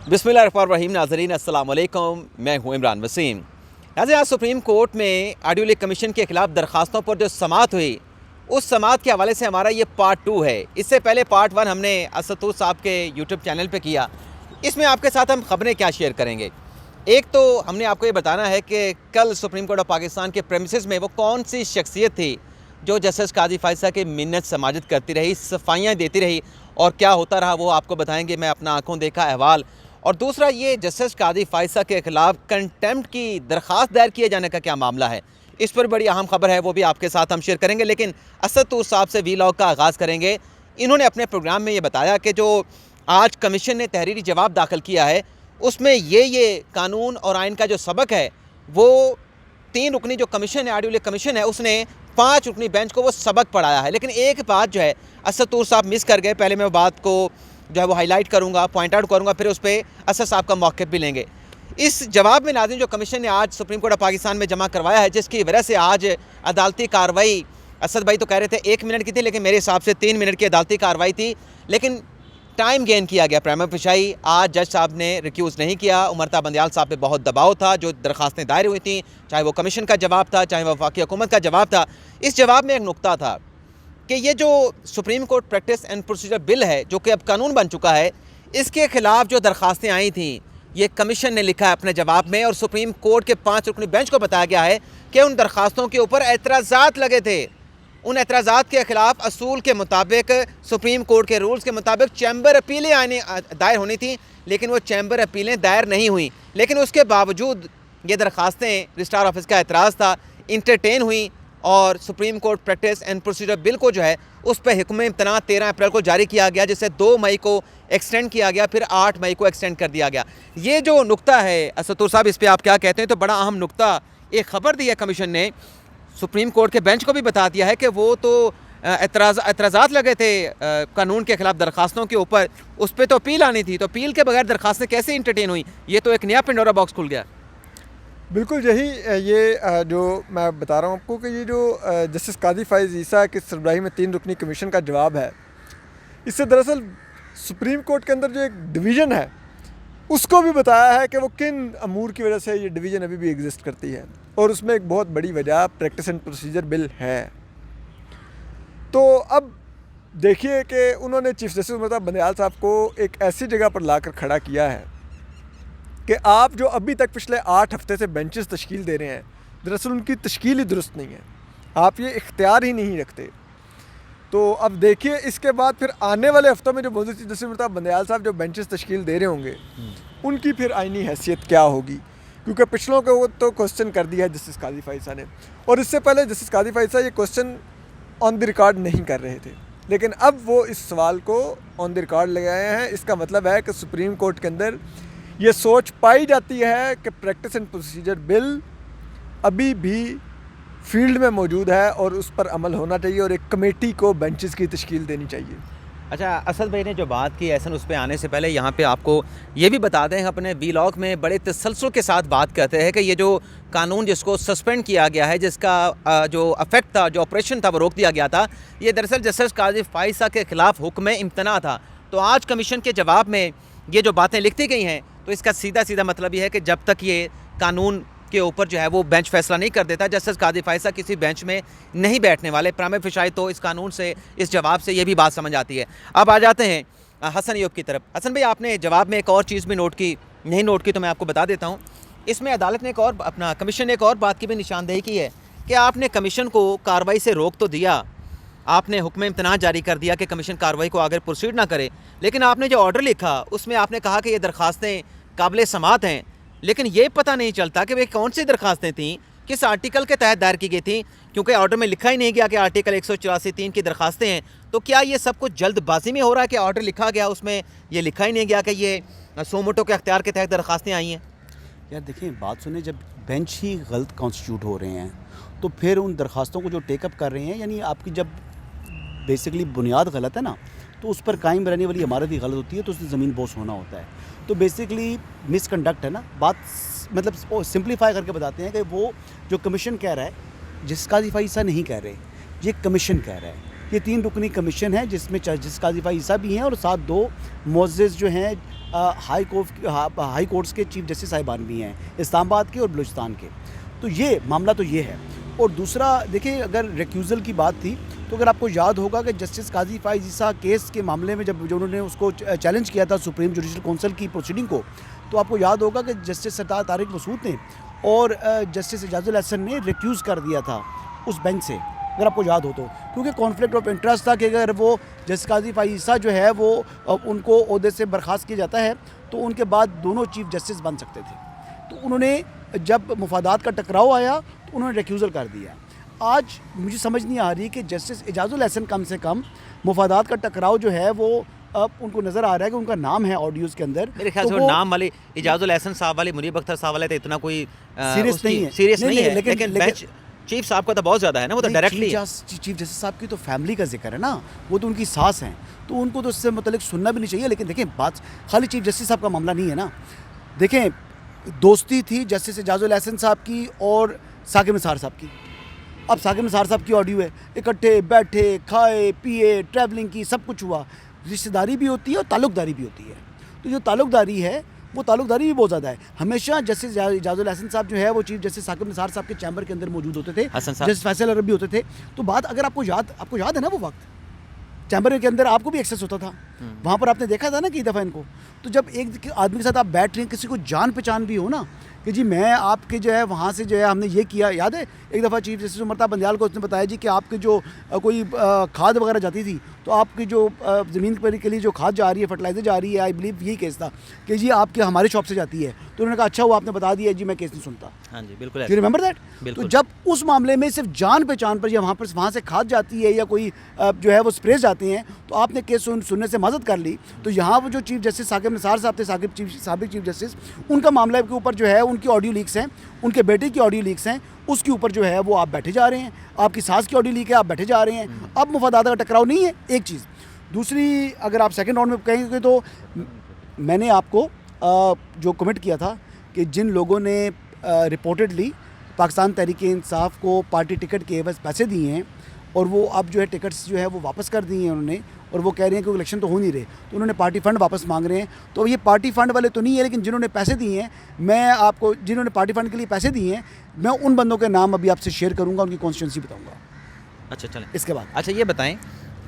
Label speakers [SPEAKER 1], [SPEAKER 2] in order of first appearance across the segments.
[SPEAKER 1] बिस्मिल्लाहिर्रहमानिर्रहीम। नाज़रीन अस्सलाम वालेकुम, मैं हूँ इमरान वसीम। नाज़रीन, आज सुप्रीम कोर्ट में ऑडियो लीक कमीशन के ख़िलाफ़ दरख्वास्तों पर जो समाअत हुई, उस समाअत के हवाले से हमारा ये पार्ट 2 है। इससे पहले पार्ट 1 हमने असदुद्दीन साहब के यूट्यूब चैनल पे किया। इसमें आपके साथ हम ख़बरें क्या शेयर करेंगे। एक तो हमने आपको ये बताना है कि कल सुप्रीम कोर्ट ऑफ पाकिस्तान के प्रेमिसेस में वो कौन सी शख्सियत थी जो जस्टिस काजी फ़ायज़ा के मिन्नत समाजत करती रही, सफाइयाँ देती रही, और क्या होता रहा वो आपको बताएंगे। मैं अपना आंखों देखा अहवाल। और दूसरा, ये जस्टिस काजी फ़ायज़ा के ख़िलाफ़ कंटेम्प्ट की दरख्वास्त दायर किए जाने का क्या मामला है, इस पर बड़ी अहम खबर है, वो भी आपके साथ हम शेयर करेंगे। लेकिन असदुद्दीन साहब से वीलॉग का आगाज़ करेंगे। इन्होंने अपने प्रोग्राम में ये बताया कि जो आज कमीशन ने तहरीरी जवाब दाखिल किया है, उसमें ये कानून और आइन का जो सबक है, वो 3 रुकनी जो कमीशन है, ऑडियो लीक कमीशन है, उसने 5 रुकनी बेंच को वो सबक पढ़ाया है। लेकिन एक बात जो है असदुद्दीन साहब मिस कर गए। पहले मैं वो बात को जो है वो हाईलाइट करूँगा, पॉइंट आउट करूँगा, फिर उस पर असद साहब का मौक़िफ़ भी लेंगे। इस जवाब में नाज़रीन जो कमीशन ने आज सुप्रीम कोर्ट ऑफ पाकिस्तान में जमा करवाया है, जिसकी वजह से आज अदालती कार्रवाई, असद भाई तो कह रहे थे 1 मिनट की थी, लेकिन मेरे हिसाब से 3 मिनट की अदालती कार्रवाई थी, लेकिन टाइम गेन किया गया प्राइमा फेशाई। आज जज साहब ने रिक्यूज़ नहीं किया। उमरता बंदियाल साहब पे बहुत दबाव था। जो दरख्वास्तें दायर हुई थी, चाहे वो कमीशन का जवाब था, चाहे वफाकी हुकूमत का जवाब था, इस जवाब में एक नुक्ता था कि ये जो supreme court practice and procedure bill है, जो कि अब कानून बन चुका है, इसके ख़िलाफ़ जो दरख्वास्तें आई थी, ये कमीशन ने लिखा है अपने जवाब में, और सुप्रीम कोर्ट के 5 रुकनी बेंच को बताया गया है कि उन दरख्वास्तों के ऊपर एतराज़ात लगे थे। उन एतराज़ात के ख़िलाफ़ असूल के मुताबिक, सुप्रीम कोर्ट के रूल्स के मुताबिक चैम्बर अपीलें आने दायर होनी थी, लेकिन वो चैम्बर अपीलें दायर नहीं हुई। लेकिन उसके बावजूद ये दरख्वास्तें, रजिस्ट्रार ऑफिस का एतराज़ था, इंटरटेन हुई, और supreme court practice and procedure bill को जो है उस पर हुक्म इम्तना 13 अप्रैल को जारी किया गया, जिसे 2 मई को एक्सटेंड किया गया, फिर 8 मई को एक्सटेंड कर दिया गया। ये जो नुक्ता है असदुद्दीन साहब, इस पर आप क्या कहते हैं? तो बड़ा अहम नुक्ता, एक ख़बर दी है कमीशन ने, सुप्रीम कोर्ट के बेंच को भी बता दिया है कि वो तो एतराज़ात लगे थे कानून के ख़िलाफ़ दरख्वास्तों के ऊपर, उस पर तो अपील आनी थी, तो अपील के बगैर दरख्वास्तें कैसे इंटरटेन हुई? ये तो एक नया पेंडोरा बॉक्स खुल गया।
[SPEAKER 2] बिल्कुल यही ये जो मैं बता रहा हूँ आपको कि ये जो जस्टिस काजी फ़ाइज़ ईसा की सरबराही में 3 रुकनी कमीशन का जवाब है, इससे दरअसल सुप्रीम कोर्ट के अंदर जो एक डिवीज़न है, उसको भी बताया है कि वो किन अमूर की वजह से ये डिवीज़न अभी भी एग्जिस्ट करती है, और उसमें एक बहुत बड़ी वजह प्रैक्टिस एंड प्रोसीजर बिल है। तो अब देखिए कि उन्होंने चीफ जस्टिस उमरता बंदियाल साहब को एक ऐसी जगह पर लाकर खड़ा किया है कि आप जो अभी तक पिछले 8 हफ्ते से बेंचेस तश्कील दे रहे हैं, दरअसल उनकी तश्कील ही दुरुस्त नहीं है, आप ये इख्तियार ही नहीं रखते। तो अब देखिए इसके बाद फिर आने वाले हफ्तों में जो मौजूद चीफ जस्टिस उमरता बंदियाल साहब जो बेंचेस तश्कील दे रहे होंगे, उनकी फिर आइनी हैसियत क्या होगी, क्योंकि पिछलों को वो तो क्वेश्चन कर दिया है जस्टिस काजी फ़ायज़ा ने, और इससे पहले जस्टिस काजी फ़ायज़ा ये क्वेश्चन ऑन द रिकॉर्ड नहीं कर रहे थे, लेकिन अब वो इस सवाल को ऑन द रिकॉर्ड ले आए हैं। इसका मतलब है कि सुप्रीम कोर्ट के अंदर ये सोच पाई जाती है कि प्रैक्टिस एंड प्रोसीजर बिल अभी भी फील्ड में मौजूद है और उस पर अमल होना चाहिए, और एक कमेटी को बेंचेस की तश्कील देनी चाहिए।
[SPEAKER 1] अच्छा, असद भाई ने जो बात की एहसन, उस पर आने से पहले यहाँ पे आपको ये भी बता दें, अपने वीलॉग में बड़े तसल्सल के साथ बात करते हैं कि ये जो कानून जिसको सस्पेंड किया गया है, जिसका जो अफेक्ट था, जो ऑपरेशन था, वो रोक दिया गया था, ये दरअसल जस्टिस काजी फ़ायज़ा के ख़िलाफ़ हुक्म इम्तना था। तो आज कमीशन के जवाब में ये जो बातें लिखती गई हैं, तो इसका सीधा सीधा मतलब ये है कि जब तक ये कानून के ऊपर जो है वो बेंच फैसला नहीं कर देता, जस्टिस काजी फ़ायज़ा किसी बेंच में नहीं बैठने वाले। प्राइमा फेशाई तो इस कानून से, इस जवाब से ये भी बात समझ आती है। अब आ जाते हैं हसन अय्यूब की तरफ। हसन भाई, आपने जवाब में एक और चीज़ भी नोट की, नहीं नोट की तो मैं आपको बता देता हूँ। इसमें अदालत ने एक और, अपना कमीशन ने एक और बात की भी निशानदेही की है कि आपने कमीशन को कार्रवाई से रोक तो दिया, आपने हुक्म इम्तना जारी कर दिया कि कमीशन कार्रवाई को आगे प्रोसीड ना करे, लेकिन आपने जो ऑर्डर लिखा उसमें आपने कहा कि ये दरख्वास्तें काबिल समाअत हैं, लेकिन ये पता नहीं चलता कि वे कौन सी दरख्वास्तें थीं, किस आर्टिकल के तहत दायर की गई थी, क्योंकि ऑर्डर में लिखा ही नहीं गया कि आर्टिकल 184(3) की दरख्वास्तें हैं। तो क्या ये सब कुछ जल्दबाजी में हो रहा है कि ऑर्डर लिखा गया, उसमें ये लिखा ही नहीं गया कि ये सोमोटो के अख्तियार के तहत दरख्वास्तें आई हैं?
[SPEAKER 3] यार देखिए, बात सुने, जब बेंच ही गलत कॉन्स्टिट्यूट हो रहे हैं, तो फिर उन दरख्वास्तों को जो टेकअप कर रहे हैं, यानी आपकी जब बेसिकली बुनियाद गलत है ना, तो उस पर कायम रहने वाली इमारत ही गलत होती है, तो उससे ज़मीन बोस होना होता है। तो बेसिकली मिसकंडक्ट है ना बात, मतलब सिंप्लीफाई करके बताते हैं कि वो जो कमीशन कह रहा है, जिस काजी फ़ायज़ा नहीं कह रहे, ये कमीशन कह रहा है। ये 3 रुकनी कमीशन है जिसमें जस्टिस काजी फ़ायज़ा भी हैं और साथ 2 मुअज़्ज़िज़ जो हैं हाई कोर्ट्स के चीफ जस्टिस साहिबान भी हैं, इस्लामाबाद के और बलूचिस्तान के। तो ये मामला तो ये है। और दूसरा देखिए, अगर रिक्यूज़ल की बात थी तो अगर आपको याद होगा कि जस्टिस काजी फाइज़ ईसा केस के मामले में जब जो उन्होंने उसको चैलेंज किया था सुप्रीम जुडिशल काउंसिल की प्रोसीडिंग को, तो आपको याद होगा कि जस्टिस सरदार तारिक मसूद ने और जस्टिस एजाजुल हसन ने रिक्यूज़ कर दिया था उस बेंच से, अगर आपको याद हो तो, क्योंकि कॉन्फ्लिक्ट ऑफ इंटरेस्ट था कि अगर वो जस्टिस काजी फाइज़ ईसा जो है वो उनको ओहदे से बर्खास्त किया जाता है तो उनके बाद दोनों चीफ जस्टिस बन सकते थे। तो उन्होंने जब मुफादात का टकराव आया तो उन्होंने रिक्यूज़ल कर दिया। आज मुझे समझ नहीं आ रही कि जस्टिस एजाजुल हसन कम से कम मुफादात का टकराव जो है वो अब उनको नज़र आ रहा है कि उनका नाम है ऑडियोज़ के अंदर,
[SPEAKER 1] मेरे ख्याल से वो नाम वाले एजाजुल हसन साहब वाले, मुनीब अख्तर साहब वाले तो इतना कोई
[SPEAKER 3] सीरियस नहीं है,
[SPEAKER 1] सीरियस नहीं है, लेकिन बेंच चीफ साहब का तो बहुत ज़्यादा है ना, वो तो डायरेक्टली
[SPEAKER 3] चीफ जस्टिस साहब की तो फैमिली का जिक्र है ना, वो तो उनकी सास हैं, तो उनको तो इससे मतलब सुनना भी नहीं चाहिए। लेकिन देखें, बात खाली चीफ जस्टिस साहब का मामला नहीं है ना। देखें, दोस्ती थी जस्टिस एजाजुल हसन साहब की और साकिब निसार साहब की। अब साकिब निसार साहब की ऑडियो है, इकट्ठे बैठे, खाए पिए, ट्रैवलिंग की, सब कुछ हुआ। रिश्तेदारी भी होती है और ताल्लुकदारी भी होती है। तो जो ताल्लुकदारी है वो ताल्लुकदारी भी बहुत ज़्यादा है। हमेशा जस्टिस एजाजुल हसन साहब जो है वो चीफ जस्टिस साकिब निसार साहब के चैम्बर के अंदर मौजूद होते थे, जस्टिस फैसल अरब भी होते थे। तो बात अगर आपको याद है ना, वो वक्त चैम्बर के अंदर आपको भी एक्सेस होता था, वहाँ पर आपने देखा था ना कई दफ़ा इनको। तो जब एक आदमी के साथ आप बैठ रहे हैं, किसी को जान पहचान भी हो ना कि जी मैं आपके जो है वहाँ से जो है हमने ये किया, याद है एक दफ़ा चीफ जस्टिस उमरता बंदयाल को उसने बताया जी कि आपके जो कोई खाद वगैरह जाती थी तो आपकी जो ज़मीन पर के लिए जो खाद जा रही है, फर्टिलाइज़र जा रही है, आई बिलीव यही केस था कि जी आपके हमारे शॉप से जाती है। तो उन्होंने कहा अच्छा वो आपने बता दिया, जी मैं केस नहीं सुनता।
[SPEAKER 1] हाँ जी, बिल्कुल,
[SPEAKER 3] यू रिमेंबर दैट। तो जब उस मामले में सिर्फ जान पहचान पर या वहाँ से खाद जाती है या कोई जो है वो स्प्रे जाते हैं तो आपने केस सुनने से मदद कर ली। तो यहाँ वो जो चीफ जस्टिस साकिब निसार साहब थे, साबिक चीफ जस्टिस, उनका मामले के ऊपर जो है उनकी ऑडियो लीक्स हैं, उनके बेटे की ऑडियो लीक्स हैं, उसके ऊपर जो है वो आप बैठे जा रहे हैं। आपकी सास की ऑडियो लीक है, आप बैठे जा रहे हैं। अब मुफादात का टकराव नहीं है, एक चीज़। दूसरी, अगर आप सेकंड राउंड में कहेंगे तो मैंने आपको जो कमेंट किया था कि जिन लोगों ने रिपोर्टेडली पाकिस्तान तहरीक-ए-इंसाफ को पार्टी टिकट के एवज़ पैसे दिए हैं और वो अब जो है टिकट्स जो है वो वापस कर दिए हैं उन्होंने, और वो कह रहे हैं कि इलेक्शन तो हो नहीं रहे, तो उन्होंने पार्टी फ़ंड वापस मांग रहे हैं। तो ये पार्टी फ़ंड वाले तो नहीं है, लेकिन जिन्होंने पैसे दिए हैं, मैं आपको जिन्होंने पार्टी फ़ंड के लिए पैसे दिए हैं, मैं उन बंदों के नाम अभी आपसे शेयर करूँगा, उनकी कॉन्स्टिट्यूंसी बताऊँगा।
[SPEAKER 1] अच्छा, चलें
[SPEAKER 3] इसके बाद
[SPEAKER 1] अच्छा ये बताएं,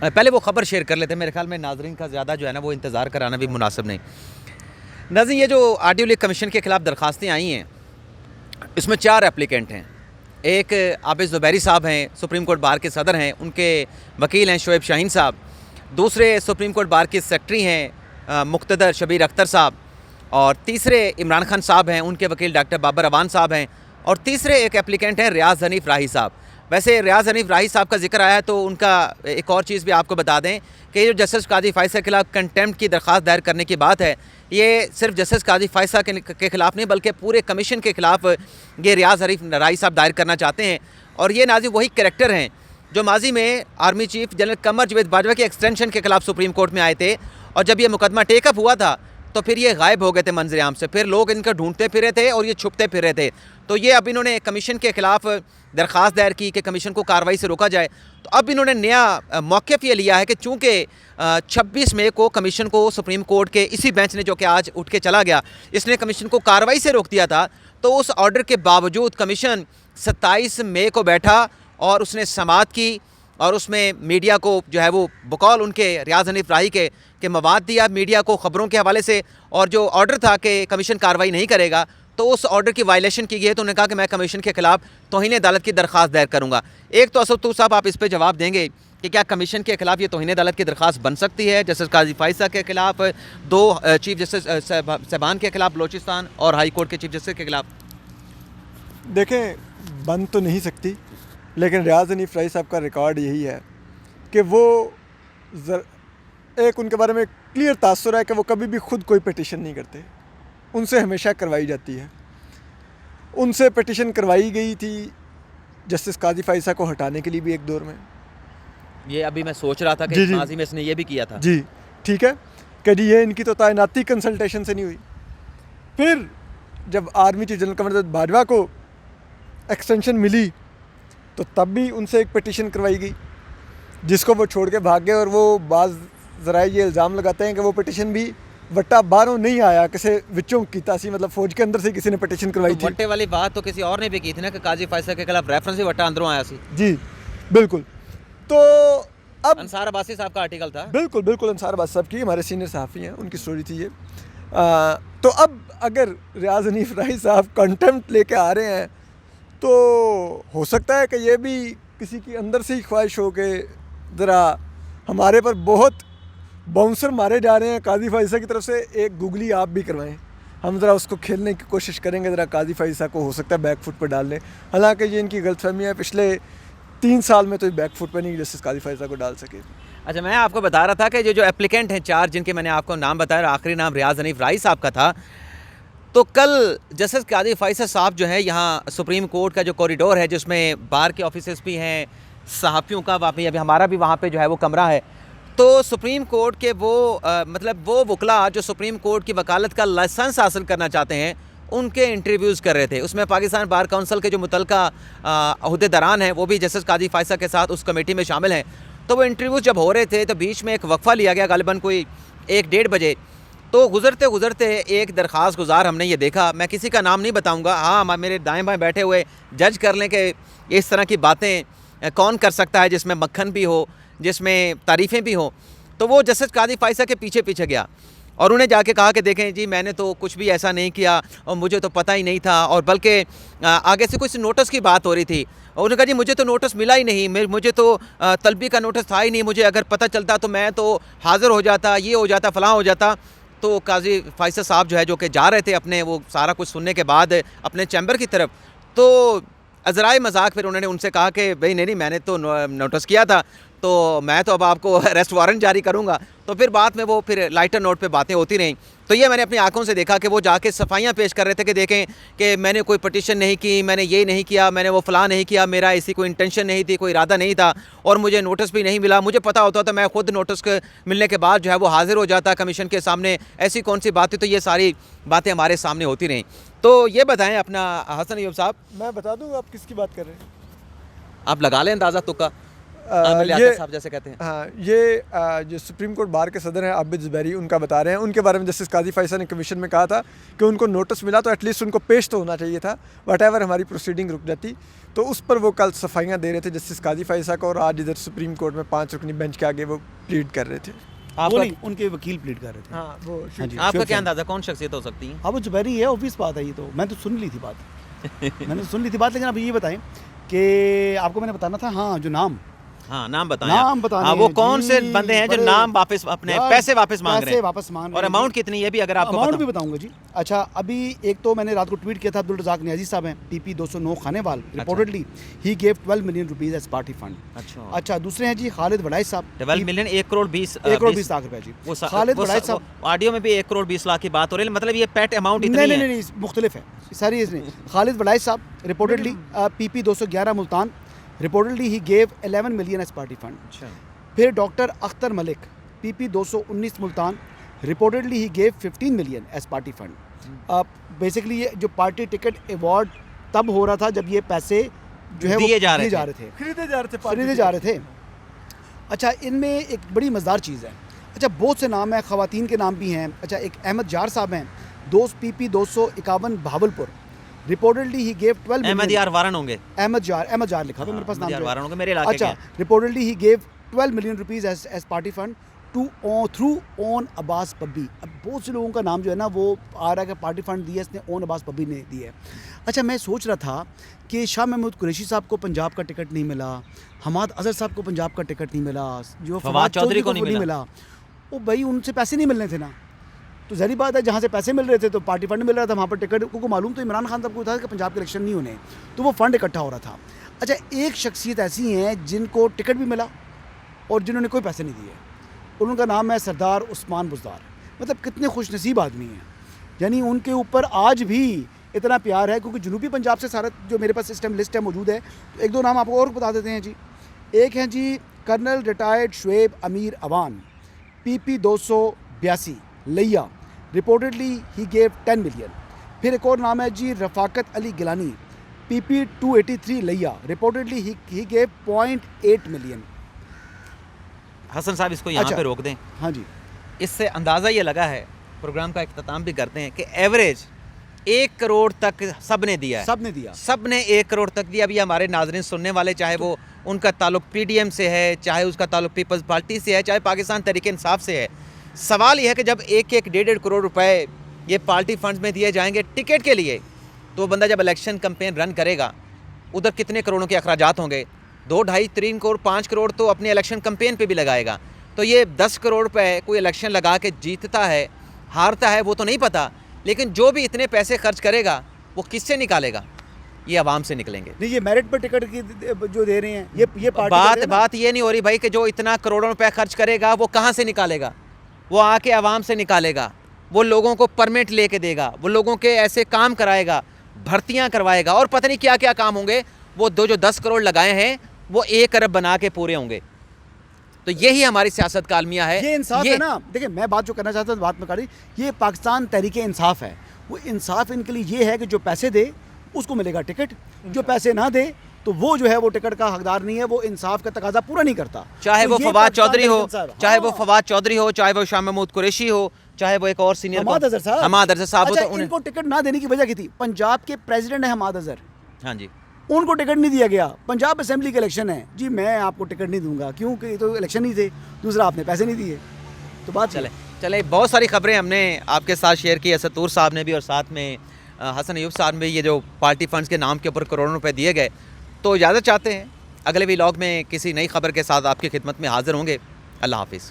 [SPEAKER 1] पहले वो ख़बर शेयर कर लेते हैं, मेरे ख्याल में नाजरीन का ज़्यादा जो है ना वो इंतज़ार कराना भी मुनासिब नहीं। नाज़रीन, ये जो ऑडियो लीक कमीशन के ख़िलाफ़ दरख्वास्तें आई हैं, इसमें 4 एप्लीकेंट हैं। एक आबिद ज़ुबैरी साहब हैं, सुप्रीम कोर्ट बार के सदर हैं, उनके वकील हैं शोएब शाहीन साहब। दूसरे सुप्रीम कोर्ट बार के सेक्रेटरी हैं मुक़्तदर शबीर अख्तर साहब, और तीसरे इमरान खान साहब हैं, उनके वकील डॉक्टर बाबर अवान साहब हैं, और तीसरे एक एप्लीकेंट हैं रियाज़ हनीफ राही साहब। वैसे रियाज़ हनीफ राही साहब का जिक्र आया है तो उनका एक और चीज़ भी आपको बता दें कि जो जस्टिस काजी फ़ाइज़ा के खिलाफ कंटेम्प्ट की दरख्वास्त दायर करने की बात है, ये सिर्फ जस्टिस काजी फ़ाइज़ा के खिलाफ नहीं बल्कि पूरे कमीशन के खिलाफ ये रियाज़ हनीफ राही साहब दायर करना चाहते हैं। और ये नाज़रीन वही कैरेक्टर हैं जो माजी में army chief general Qamar Javed Bajwa के एक्सटेंशन के खिलाफ सुप्रीम कोर्ट में आए थे, और जब ये मुकदमा टेकअप हुआ था तो फिर ये गायब हो गए थे मंजर आम से, फिर लोग इनका ढूंढते फिर रहे थे और ये छुपते फिर रहे थे। तो ये अब इन्होंने कमीशन के खिलाफ दरख्वास्त दायर की कि कमीशन को कार्रवाई से रोका जाए। तो अब इन्होंने नया मौक़िफ़ ये लिया है कि चूँकि 26 मई को कमीशन को सुप्रीम कोर्ट के इसी बेंच ने, जो कि आज उठ के चला गया, इसने कमीशन को कार्रवाई से रोक दिया था, तो उस ऑर्डर के बावजूद कमीशन 27 मई को बैठा और उसने समाअत की और उसमें मीडिया को जो है वो बकौल उनके रियाज़ हनीफ राही के मवाद दिया मीडिया को ख़बरों के हवाले से, और जो ऑर्डर था कि कमीशन कार्रवाई नहीं करेगा तो उस ऑर्डर की वायलेशन की गई है। तो उन्होंने कहा कि मैं कमीशन के खिलाफ तौहीन अदालत की दरख्वास्त दायर करूँगा। एक तो असद साहब आप इस पर जवाब देंगे कि क्या कमीशन के खिलाफ ये तौहीन अदालत की दरख्वास्त बन सकती है, जस्टिस काजी फ़ाइज़ा के खिलाफ, 2 चीफ जस्टिस साहबान के खिलाफ बलोचिस्तान और हाई कोर्ट के चीफ जस्टिस के खिलाफ?
[SPEAKER 2] देखें, बन तो नहीं सकती, लेकिन रियाज़ हनीफ राही साहब का रिकॉर्ड यही है कि वो एक उनके बारे में क्लियर तासुर है कि वो कभी भी खुद कोई पिटिशन नहीं करते, उनसे हमेशा करवाई जाती है। उनसे पिटिशन करवाई गई थी जस्टिस काजी फ़ाइज़ा को हटाने के लिए भी एक दौर में।
[SPEAKER 1] ये अभी मैं सोच रहा था कि माजी में इसने ये भी किया था।
[SPEAKER 2] जी ठीक है कि जी ये इनकी तो तैनाती कंसल्टेशन से नहीं हुई। फिर जब army chief general Qamar Javed Bajwa को एक्सटेंशन मिली तो तब भी उनसे एक पिटिशन करवाई गई, जिसको वो छोड़ के भाग गए, और वो बाज़ ज़राए ये इल्ज़ाम लगाते हैं कि वो पिटिशन भी वट्टा बाहरों नहीं आया, किसी विचों कीता सी, मतलब फौज के अंदर से किसी ने पटिशन करवाई
[SPEAKER 1] तो
[SPEAKER 2] थी।
[SPEAKER 1] वट्टे वाली बात तो किसी और ने भी की थी ना कि काजी फैसल के खिलाफ रेफरेंस ही वट्टा अंदरों आया सी।
[SPEAKER 2] जी बिल्कुल। तो अब
[SPEAKER 1] अंसार अब्बासी साहब का आर्टिकल था।
[SPEAKER 2] बिल्कुल बिल्कुल अंसार अब्बास साहब की, हमारे सीनियर सहाफ़ी हैं, उनकी स्टोरी थी ये। तो अब अगर रियाज हनीफ राही साहब कंटेम्प्ट लेके आ रहे हैं तो हो सकता है कि ये भी किसी की अंदर से ही ख्वाहिश हो के ज़रा हमारे पर बहुत बाउंसर मारे जा रहे हैं काजी फाइसा की तरफ से, एक गूगली आप भी करवाएं, हम ज़रा उसको खेलने की कोशिश करेंगे, ज़रा काजी फाइसा को हो सकता है बैक फुट पर डाल लें। हालांकि ये इनकी गलतफहमी है, पिछले 3 साल में तो बैक फुट पर नहीं जस्टिस काजी फाइसा को डाल सके।
[SPEAKER 1] अच्छा, मैं आपको बता रहा था कि ये जो एप्लीकेंट हैं 4 जिनके मैंने आपको नाम बताया, और आखिरी नाम रियाज हनीफ राही साहब का था, तो कल जस्टिस काजी फैसल साहब जो है यहाँ सुप्रीम कोर्ट का जो कॉरिडोर है जिसमें बार के ऑफिसर्स भी हैं, सहाफ़ियों का वापी, अभी हमारा भी वहाँ पे जो है वो कमरा है, तो सुप्रीम कोर्ट के वो मतलब वो वकला जो सुप्रीम कोर्ट की वकालत का लाइसेंस हासिल करना चाहते हैं उनके इंटरव्यूज़ कर रहे थे। उसमें पाकिस्तान बार काउंसिल के जो मुतलका अहदेदारान हैं वो भी जस्टिस काजी फैसल के साथ उस कमेटी में शामिल हैं। तो वो इंटरव्यूज़ जब हो रहे थे तो बीच में एक वक्फ़ा लिया गया, गालिबन कोई 1-1:30 बजे। तो गुज़रते गुज़रते एक दरख्वास्त गुजार हमने ये देखा, मैं किसी का नाम नहीं बताऊँगा, हाँ मेरे दाएँ बाएँ बैठे हुए जज कर लें कि इस तरह की बातें कौन कर सकता है जिसमें मक्खन भी हो, जिसमें तारीफ़ें भी हों। तो वो जस्टिस काजी फैसल के पीछे पीछे गया और उन्हें जाके कहा कि देखें जी, मैंने तो कुछ भी ऐसा नहीं किया और मुझे तो पता ही नहीं था, और बल्कि आगे से कुछ नोटिस की बात हो रही थी और उन्होंने कहा जी मुझे तो नोटिस मिला ही नहीं, मुझे तो तलबी का नोटिस था ही नहीं, मुझे अगर पता चलता तो मैं तो हाज़िर हो जाता, ये हो जाता, फ़लाँ हो जाता। तो काजी फैसल साहब जो है, जो कि जा रहे थे अपने वो सारा कुछ सुनने के बाद अपने चैम्बर की तरफ, तो अज़राए मजाक फिर उन्होंने उनसे कहा कि भाई नहीं मैंने तो नोटिस किया था, तो मैं तो अब आपको अरेस्ट वारंट जारी करूंगा। तो फिर बाद में वो फिर लाइटर नोट पे बातें होती रहीं। तो ये मैंने अपनी आंखों से देखा कि वो जाके सफाइयाँ पेश कर रहे थे कि देखें कि मैंने कोई पटिशन नहीं की, मैंने ये नहीं किया, मैंने वो फ़लाँ नहीं किया, मेरा ऐसी कोई इंटेंशन नहीं थी, कोई इरादा नहीं था, और मुझे नोटिस भी नहीं मिला। मुझे पता होता तो मैं ख़ुद नोटिस के मिलने के बाद जो है वो हाज़िर हो जाता कमीशन के सामने, ऐसी कौन सी बातें। तो ये सारी बातें हमारे सामने होती रहीं। तो ये बताएँ अपना हसन अय्यूब साहब,
[SPEAKER 2] मैं बता दूँ आप किसकी बात कर रहे हैं?
[SPEAKER 1] आप लगा लें अंदाज़ा तुक्का,
[SPEAKER 2] ये
[SPEAKER 1] साहब जैसे कहते हैं।
[SPEAKER 2] हाँ, ये जो सुप्रीम कोर्ट बार के सदर हैं आबिद ज़ुबैरी, उनका बता रहे हैं। उनके बारे में जस्टिस काजी फैसल ने कमीशन में कहा था कि उनको नोटिस मिला तो एटलीस्ट उनको पेश तो होना चाहिए था, वटेवर हमारी प्रोसीडिंग रुक जाती। तो उस पर वो कल सफाइयाँ दे रहे थे जस्टिस काजी फैसल को, और आज इधर सुप्रीम कोर्ट में 5 रुकनी बेंच के आगे वो प्लीड कर रहे थे।
[SPEAKER 3] वो नहीं, उनके वकील प्लीड कर रहे थे।
[SPEAKER 2] हाँ, वो
[SPEAKER 3] हाँ जी।
[SPEAKER 1] आपका क्या अंदाज़ा कौन शख्सियत हो सकती है?
[SPEAKER 3] अब वो जुबैरी है, ऑब्वियस बात है, ये तो मैं तो सुन ली थी बात मैंने सुन ली थी बात। लेकिन अब ये बताएं कि आपको मैंने बताना था, हाँ जो नाम,
[SPEAKER 1] हाँ नाम बताएं।
[SPEAKER 3] नाम बताने
[SPEAKER 1] हाँ, वो
[SPEAKER 3] हैं
[SPEAKER 1] कौन
[SPEAKER 3] जी,
[SPEAKER 1] से बंदे हैं जो
[SPEAKER 3] बड़े-
[SPEAKER 1] नाम वापस अपने
[SPEAKER 3] यार,
[SPEAKER 1] पैसे वापस मांग रहे
[SPEAKER 3] पैसे
[SPEAKER 1] हैं,
[SPEAKER 3] वापस मांग रहे
[SPEAKER 1] और
[SPEAKER 3] हैं
[SPEAKER 1] अमाउंट
[SPEAKER 3] जी।
[SPEAKER 1] कितनी है भी अगर आपको
[SPEAKER 3] अमाउंट
[SPEAKER 1] पता
[SPEAKER 3] भी बताऊंगा जी। अच्छा, अभी एक तो मैंने रात को ट्वीट किया था, अब्दुल रज़ाक नियाज़ी साहब हैं, PP 209 Khanewal, reportedly he gave 12 million rupees as party fund. अच्छा, दूसरे हैं जी खालिद वड़ाई साहब,
[SPEAKER 1] 12 मिलियन 1 करोड़ 20
[SPEAKER 3] लाख रुपए जी।
[SPEAKER 1] वो
[SPEAKER 3] खालिद वड़ाई साहब,
[SPEAKER 1] ऑडियो में भी 1 करोड़ 20 लाख की बात हो रही है, मतलब ये पेट अमाउंट इतनी
[SPEAKER 3] नहीं
[SPEAKER 1] है।
[SPEAKER 3] नहीं मुख्तलिफ है सारी इसमें। खालिद वड़ाई साहब reportedly PP 211 Multan, reportedly he gave 11 million as party fund.
[SPEAKER 1] अच्छा,
[SPEAKER 3] फिर doctor Akhtar Malik PP 219 Multan, reportedly he gave 15 million as party fund. Basically ये जो पार्टी टिकट अवार्ड तब हो रहा था जब ये पैसे जो है वो
[SPEAKER 1] दिए जा रहे
[SPEAKER 3] थे,
[SPEAKER 2] खरीदे जा रहे थे। अच्छा, इनमें एक बड़ी मज़ेदार चीज़ है। अच्छा, बहुत से नाम हैं, ख़वातीन के नाम भी हैं। अच्छा, एक अहमद जार साहब हैं, दोस्त PP 251 Bahawalpur, reportedly he gave 12
[SPEAKER 1] Ahmad Yar वारन होंगे,
[SPEAKER 3] अहमद जार लिखा हुआ मेरे पास नाम
[SPEAKER 1] यार
[SPEAKER 3] जो है।
[SPEAKER 1] वारन होंगे, मेरे इलाके के
[SPEAKER 3] अच्छा,
[SPEAKER 1] हैं।
[SPEAKER 3] Reportedly he gave 12 million rupees as party fund through one Abbas Pabbi. अब बहुत से लोगों का नाम जो है ना वो आ रहा है कि पार्टी फंड दिया इसने, ओन अब्बास पब्बी ने दिया है। अच्छा, मैं सोच रहा था कि शाह महमूद कुरैशी साहब को पंजाब का टिकट नहीं मिला, हमाद अजहर साहब को पंजाब का टिकट नहीं मिला, जो फवाद चौधरी को नहीं मिला, वो भाई उनसे पैसे नहीं मिलने थे ना। तो ज़ाहिर बात है, जहाँ से पैसे मिल रहे थे तो पार्टी फंड मिल रहा था, वहाँ पर टिकट को मालूम तो इमरान खान साहब को था कि पंजाब के इलेक्शन नहीं होने, तो वो फ़ंड इकट्ठा हो रहा था। अच्छा, एक शख्सियत ऐसी हैं जिनको टिकट भी मिला और जिन्होंने कोई पैसे नहीं दिए, उनका नाम है सरदार उस्मान बुज़दार। मतलब कितने खुश नसीब आदमी हैं, यानी उनके ऊपर आज भी इतना प्यार है, क्योंकि जनूबी पंजाब से सारा जो मेरे पास इस टाइम लिस्ट है मौजूद है। तो एक दो नाम आपको और बता देते हैं जी। एक हैं जी कर्नल रिटायर्ड शुएब अमीर अवान, PP 282 लिया, रिपोर्टेडली ही गेव 10 मिलियन। फिर एक और नाम है जी रफ़ाकत अली गिलानी, PP 283 लिया, reportedly he gave 0.8 million.
[SPEAKER 1] Hasan साहब इसको यहाँ
[SPEAKER 3] अच्छा,
[SPEAKER 1] पे रोक दें।
[SPEAKER 3] हाँ जी।
[SPEAKER 1] इससे अंदाज़ा ये लगा है प्रोग्राम का इख्तिताम भी करते हैं कि एवरेज 1 करोड़ तक सब ने दिया है, सब ने 1 करोड़ तक दिया। अभी हमारे नाजरीन सुनने वाले, चाहे वो उनका ताल्लुक पीडीएम से है, चाहे उसका ताल्लुक पीपल्स पार्टी से है, चाहे पाकिस्तान तहरीक इंसाफ से है, सवाल यह है कि जब 1-1, 1.5 करोड़ रुपए ये पार्टी फंड्स में दिए जाएंगे टिकट के लिए, तो बंदा जब इलेक्शन कैंपेन रन करेगा उधर कितने करोड़ों के अखराजात होंगे? 2, 2.5, 3 करोड़, 5 करोड़ तो अपने इलेक्शन कैंपेन पे भी लगाएगा। तो ये 10 करोड़ रुपए कोई इलेक्शन लगा के जीतता है हारता है वो तो नहीं पता, लेकिन जो भी इतने पैसे खर्च करेगा वो किससे निकालेगा? ये आवाम से निकलेंगे।
[SPEAKER 3] नहीं, ये मेरिट पर टिकट की जो दे रहे हैं ये पार्टी
[SPEAKER 1] बात ये नहीं हो रही भाई कि जो इतना करोड़ों रुपए खर्च करेगा वो कहाँ से निकालेगा? वो आके आवाम से निकालेगा, वो लोगों को परमिट लेके देगा, वो लोगों के ऐसे काम कराएगा, भर्तियां करवाएगा और पता नहीं क्या क्या काम होंगे। वो जो 10 करोड़ लगाए हैं वो 1 अरब बना के पूरे होंगे। तो यही हमारी सियासत का अलमिया है।
[SPEAKER 3] ये इंसाफ है ना। देखिए, मैं बात जो करना चाहता हूँ बात में करी, ये पाकिस्तान तहरीक इंसाफ है। वो इंसाफ इनके लिए ये है कि जो पैसे दे उसको मिलेगा टिकट, जो पैसे ना दे तो वो जो है वो टिकट का हकदार नहीं है, वो इंसाफ का तकाजा पूरा नहीं करता।
[SPEAKER 1] चाहे
[SPEAKER 3] तो
[SPEAKER 1] वो फवाद चौधरी हो, चाहे वो
[SPEAKER 3] हाँ।
[SPEAKER 1] फवाद चौधरी हो, चाहे वो शाह महमूद कुरैशी हो, चाहे वो एक और सीनियर
[SPEAKER 3] हमाद अजहर साहब।
[SPEAKER 1] अच्छा,
[SPEAKER 3] इनको टिकट ना देने की वजह की थी, पंजाब के प्रेसिडेंट है हमाद अजहर,
[SPEAKER 1] हाँ जी,
[SPEAKER 3] उनको टिकट नहीं दिया गया। पंजाब असेंबली के इलेक्शन है जी, मैं आपको टिकट नहीं दूंगा क्योंकि तो इलेक्शन नहीं थे, दूसरा आपने पैसे नहीं दिए। तो बात
[SPEAKER 1] चले बहुत सारी खबरें हमने आपके साथ शेयर की, असतूर साहब ने भी और साथ में हसन अयूब साहब ने भी। ये जो पार्टी फंड्स के नाम के ऊपर करोड़ों रुपए दिए गए, तो इजाज़त चाहते हैं। अगले व्लॉग में किसी नई खबर के साथ आपकी खिदमत में हाजिर होंगे। अल्लाह हाफिज़।